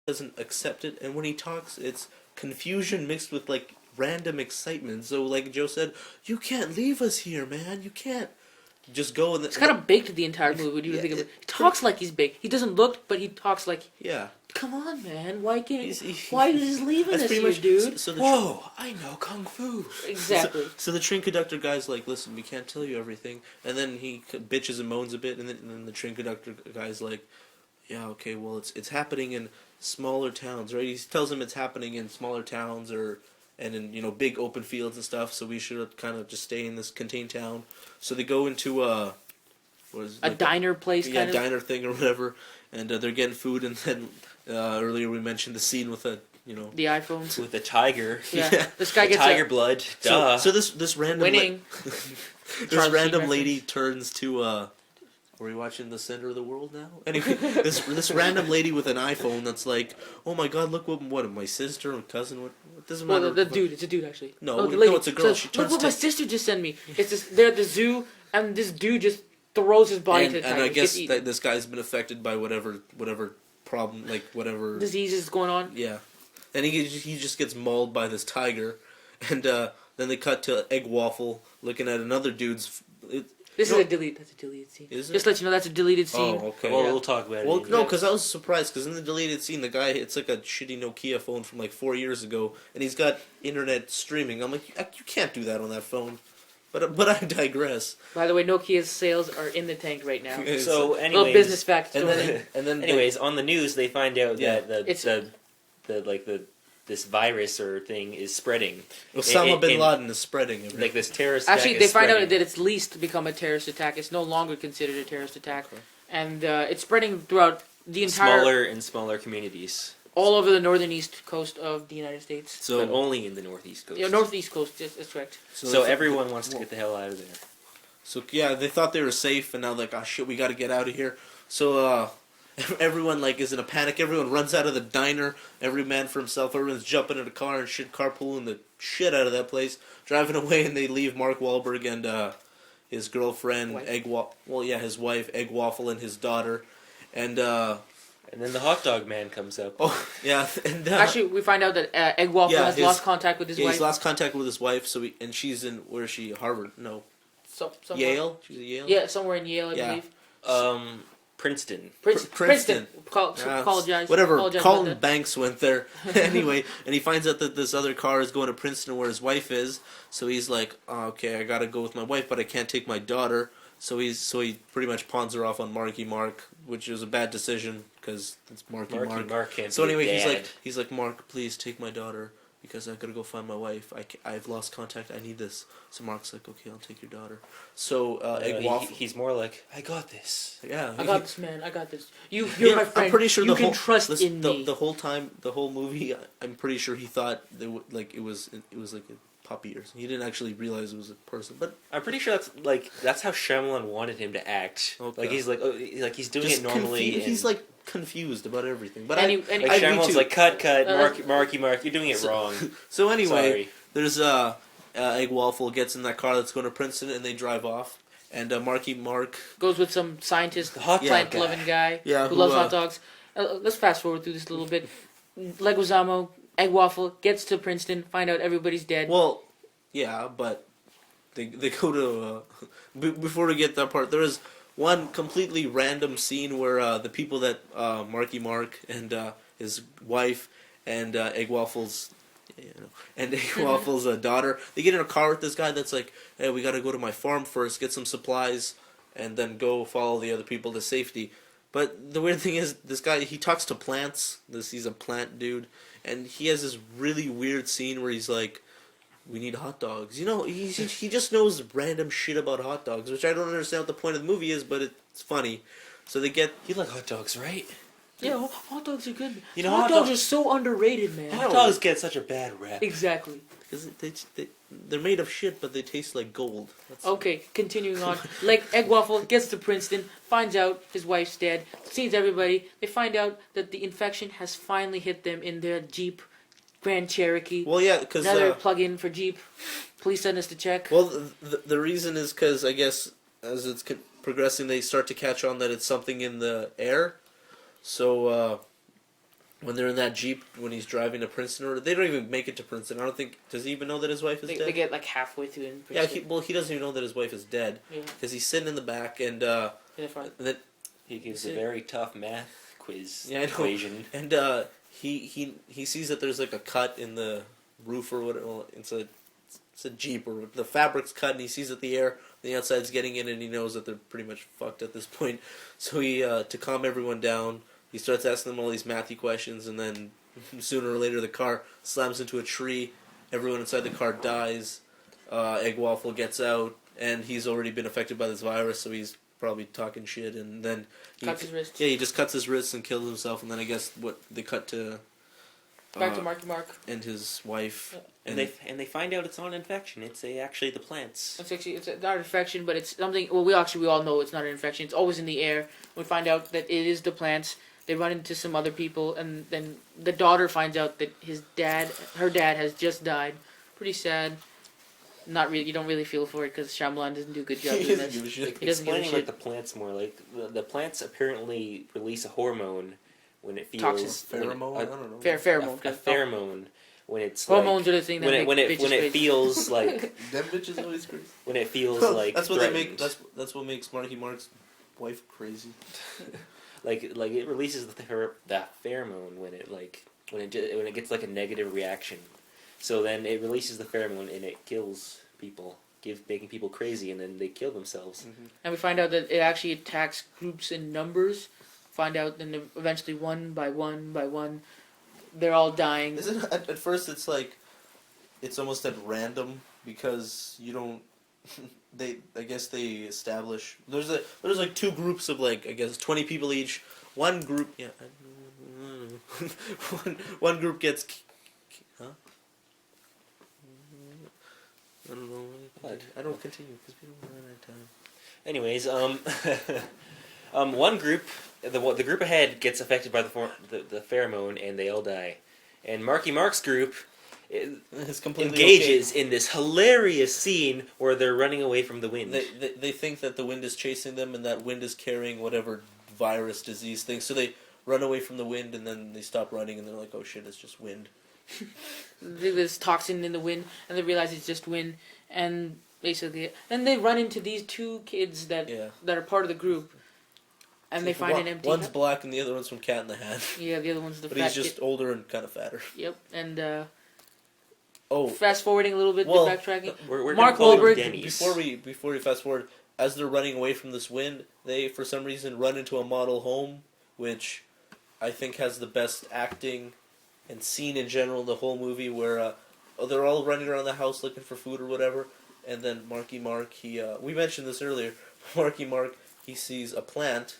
doesn't accept it, and when he talks, it's confusion mixed with like random excitement. So, like Joe said, you can't leave us here, man. You can't just go. And It's kind of baked the entire movie. What do you think of it? He talks like he's baked. He doesn't look, but he talks like. Yeah. Come on, man. Why can't? Why is he leaving us here, dude? Whoa! I know kung fu. Exactly. So the train conductor guy's like, "Listen, we can't tell you everything," and then he bitches and moans a bit, and then the train conductor guy's like, "Yeah, okay, well, it's happening in smaller towns, right?" He tells him it's happening in smaller towns and in big open fields and stuff. So we should kind of just stay in this contained town. So they go into a diner place, kind of diner thing or whatever, and they're getting food, and then earlier we mentioned the scene with the iPhone with the tiger. Yeah, this guy gets tiger blood. Duh. So this random winning. This random lady turns to Are we watching The Center of the World now? Anyway, this random lady with an iPhone that's like, oh my god, look what my sister or cousin, what doesn't matter. Well, the dude, it's a dude actually. No, it's a girl. She turns look what my sister just sent me. It's this. They're at the zoo, and this dude just throws his body to the tiger. And I guess that this guy's been affected by whatever problem, like whatever diseases going on. Yeah, and he just gets mauled by this tiger, and then they cut to Egg Waffle looking at another dude's. That's a deleted scene. Is it? Just to let you know that's a deleted scene. Oh, okay. Well, we'll talk about it. Well, no, because I was surprised, because in the deleted scene, the guy, it's like a shitty Nokia phone from like 4 years ago, and he's got internet streaming. I'm like, you can't do that on that phone. But I digress. By the way, Nokia's sales are in the tank right now. So, anyways, little business fact. And then anyways, on the news, they find out that this virus or thing is spreading. Osama bin Laden is spreading. Like this terrorist attack. Actually, they find out that it's least become a terrorist attack. It's no longer considered a terrorist attack, and it's spreading throughout the entire smaller and smaller communities. All over the northern east coast of the United States. But only in the northeast coast. Yeah, northeast coast, that's correct. So everyone wants to get the hell out of there. So yeah, they thought they were safe, and now like, oh shit, we got to get out of here. So everyone like is in a panic. Everyone runs out of the diner. Every man for himself. Everyone's jumping in a car and shit, carpooling the shit out of that place, driving away, and they leave Mark Wahlberg and his girlfriend his wife Egg Waffle and his daughter, and then the hot dog man comes up. Oh yeah, and actually we find out that Egg Waffle has lost contact with his wife. He's lost contact with his wife. So and she's in where is she? Harvard? No, Yale. She's at Yale. Yeah, somewhere in Yale, I believe. Princeton. Princeton. Apologize. Whatever. Apologize Colin Banks went there. Anyway, and he finds out that this other car is going to Princeton where his wife is. So he's like, oh, okay, I gotta go with my wife, but I can't take my daughter. So he pretty much pawns her off on Marky Mark, which is a bad decision because it's Marky Mark. Can't so anyway, be he's like, Mark, please take my daughter because I gotta go find my wife. I've lost contact. I need this. So Mark's like, okay, I'll take your daughter. So Egg Waffle. He's more like, I got this. Yeah, I got this, man. I got this. You're my friend. I'm pretty sure you can trust in me. The whole movie, I'm pretty sure he thought it was like a puppy or something. He didn't actually realize it was a person. But I'm pretty sure that's how Shyamalan wanted him to act. Okay. Like he's doing it normally. He's like confused about everything. But Shyamalan's like cut, Marky, you're doing it wrong. So anyway, Sorry. There's Egg Waffle gets in that car that's going to Princeton, and they drive off. And Marky Mark goes with some scientist, plant-loving guy who loves hot dogs. Let's fast forward through this a little bit. Leguizamo, Egg Waffle gets to Princeton, find out everybody's dead. Well, yeah, but they go to before we get that part. There is one completely random scene where the people that Marky Mark and his wife and Egg Waffle's daughter, they get in a car with this guy that's like, hey, we got to go to my farm first, get some supplies, and then go follow the other people to safety. But the weird thing is, this guy, he talks to plants. He's a plant dude, and he has this really weird scene where he's like, we need hot dogs. He just knows random shit about hot dogs, which I don't understand what the point of the movie is, but it's funny. So they get... You like hot dogs, right? Yeah, hot dogs are good. Hot dogs are so underrated, man. Hot dogs get such a bad rap. Exactly. Because they're made of shit, but they taste like gold. Okay, continuing on. Like, Egg Waffle gets to Princeton, finds out his wife's dead, sees everybody. They find out that the infection has finally hit them in their Jeep Grand Cherokee. Well, yeah, because... Another plug-in for Jeep. Please send us to check. Well, the reason is because, I guess, as it's progressing, they start to catch on that it's something in the air. So, when they're in that Jeep, when he's driving to Princeton, or they don't even make it to Princeton. I don't think, does he even know that his wife is dead? They get like halfway through in Yeah, Princeton. he doesn't even know that his wife is dead. Yeah. Because he's sitting in the back, and In the front. that He gives a very tough math quiz Yeah, I know. equation. and he sees that there's like a cut in the roof or whatever. Well, it's a Jeep, or the fabric's cut, and he sees that the air on the outside's getting in, and he knows that they're pretty much fucked at this point. So he, to calm everyone down, he starts asking them all these mathy questions, and then sooner or later the car slams into a tree. Everyone inside the car dies. Egg Waffle gets out, and he's already been affected by this virus, so he's probably talking shit. And then Cuts his wrists. Yeah, he just cuts his wrists and kills himself. And then I guess what they cut to Back to Marky Mark. and his wife. And they find out it's not an infection. It's actually the plants. It's not an infection, but it's something. Well, we all know it's not an infection. It's always in the air. We find out that it is the plants. They run into some other people, and then the daughter finds out that her dad, has just died. Pretty sad. Not really. You don't really feel for it because Shyamalan doesn't do a good job He doing doesn't this. give a shit. He doesn't give a Explaining shit. like the plants more, like the plants apparently release a hormone when it feels Toxin. Pheromone? I don't know. Pheromone. a pheromone when it's Hormones are the thing that make when bitches it crazy. feels like Them bitches always crazy. when it feels like that's what they make. threatened. That's what makes Marky Mark's wife crazy. like it releases the pheromone when it gets like a negative reaction. So then it releases the pheromone and it kills people, making people crazy, and then they kill themselves. And we find out that it actually attacks groups in numbers. Find out, then eventually one by one, they're all dying. Isn't at first it's like it's almost at random because you don't. I guess they establish there's like two groups of like I guess 20 people each. One group one group gets huh? I don't know. What? I don't continue because we don't run out of time. Anyways, one group, the group ahead gets affected by the pheromone and they all die, and Marky Mark's group It's completely engages in this hilarious scene where they're running away from the wind. They think that the wind is chasing them and that wind is carrying whatever virus disease thing. So they run away from the wind and then they stop running and they're like, oh shit, it's just wind. There's toxin in the wind, and they realize it's just wind, and basically, then they run into these two kids that are part of the group, and they find an empty. One's black and the other one's from Cat in the Hat. Yeah, the other one's the but fat he's just kid. older and kind of fatter. Yep, and Oh, fast forwarding a little bit, well, backtracking. We're Mark gonna call Wahlberg- them Denny's. before we fast forward, as they're running away from this wind, they for some reason run into a model home, which I think has the best acting and scene in general in the whole movie, where they're all running around the house looking for food or whatever, and then Marky Mark, we mentioned this earlier, Marky Mark, he sees a plant,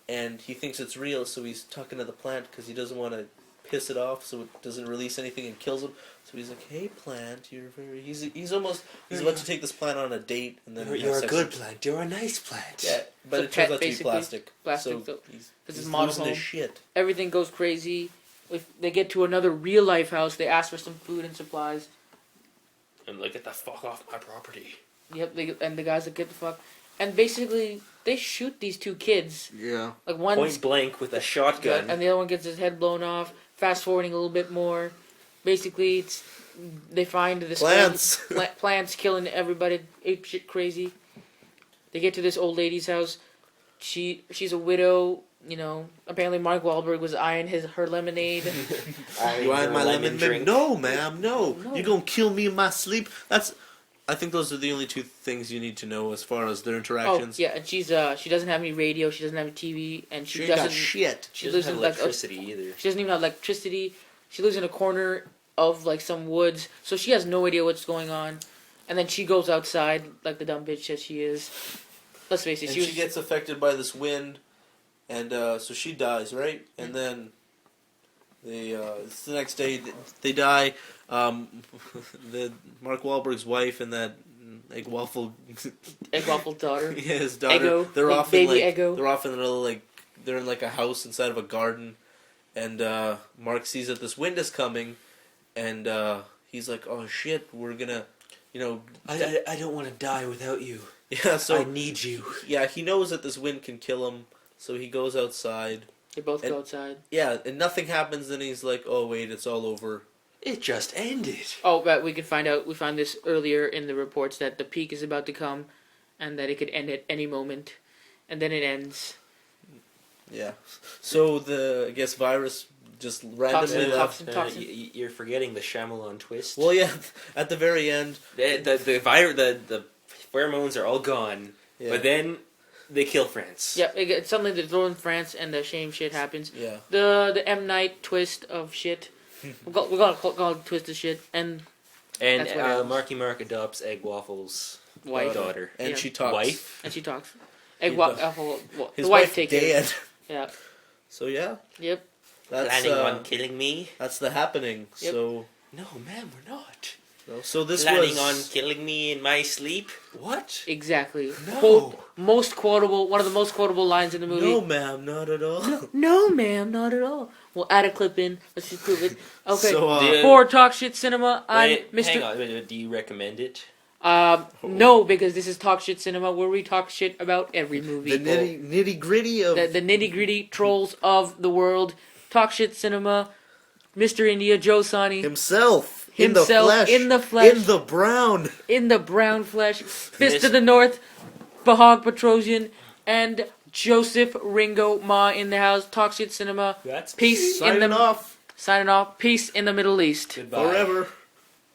and he thinks it's real, so he's talking to the plant because he doesn't want to piss it off so it doesn't release anything and kills him. So he's like, "Hey plant, you're very..." He's about to take this plant on a date, and then You're a good plant. You're a nice plant. Yeah, but So it turns pet, out to be basically. plastic. Plastic, So this he's is model losing home. his shit. Everything goes crazy. If they get to another real life house, they ask for some food and supplies. And like, get the fuck off my property. Yep, and the guys that get the fuck, and basically they shoot these two kids. Yeah. Like one's Point blank with a shotgun. and the other one gets his head blown off. Fast forwarding a little bit more, basically they find this Plants. plants killing everybody, ape shit crazy. They get to this old lady's house. She's a widow. You know, apparently Mark Wahlberg was eyeing her lemonade. You want my lemon drink? No, ma'am, no. No. You're gonna kill me in my sleep. I think those are the only two things you need to know as far as their Oh interactions. yeah, and she doesn't have any radio. She doesn't have a TV, and She she ain't got doesn't. shit. She She doesn't lives have in like electricity either. she doesn't even have electricity. She lives in a corner of like some woods, so she has no idea what's going on. And then she goes outside like the dumb bitch that she is. Let's face it, And she gets affected by this wind, and so she dies, right? And then it's the next day they die. The Mark Wahlberg's wife and that Egg Waffle, Egg Waffle daughter. yeah, his daughter. Eggo. They're Like off baby in like Eggo. they're off in another like they're in like a house inside of a garden, and Mark sees that this wind is coming, and he's like, "Oh shit, we're gonna, you know." I don't want to die without you. Yeah, so I need you. yeah, he knows that this wind can kill him, so he goes outside They both And- go outside. Yeah, and nothing happens, and he's like, "Oh wait, it's all over." It just ended. Oh, but we can find out. We found this earlier in the reports that the peak is about to come, and that it could end at any moment, and then it ends. Yeah. So I guess virus just randomly left. Toxin. You're forgetting the Shyamalan twist. Well, yeah, at the very end. The pheromones are all gone, Yeah. but then they kill France. Yeah, suddenly they throw in France, and the same shit happens. Yeah. The M Night twist of shit. we're gonna call it twist of shit, and And That's what it is. Marky Mark adopts Egg Waffles' wife, daughter. And Yeah. she talks. Wife? and she talks. He does. His the wife wife takes dead. it. Yeah. So yeah, Yep. that's Planning on killing me? that's the happening. Yep. So No, ma'am, we're not. so this Planning was on killing me in my sleep? What? Exactly. No. Quote, most quotable. One of the most quotable lines in the movie. no, ma'am, not at all. No, ma'am, not at all. We'll add a clip in. Let's just prove it. Okay. So The- For Talk Shit Cinema, I'm Wait, Mr. hang on. Wait, do you recommend it? No, because this is Talk Shit Cinema, where we talk shit about every movie. the nitty gritty of The nitty gritty trolls of the world. Talk Shit Cinema. Mr. India, Joe Sani, himself Himself in the flesh, in the flesh. in the brown. in the brown flesh. Fist Miss- of the North, Bahag Petrosian, and Joseph Ringo Ma in the house. Talk Shit Cinema. That's Peace in Signing the off signing off. Peace in the Middle East. Goodbye. forever.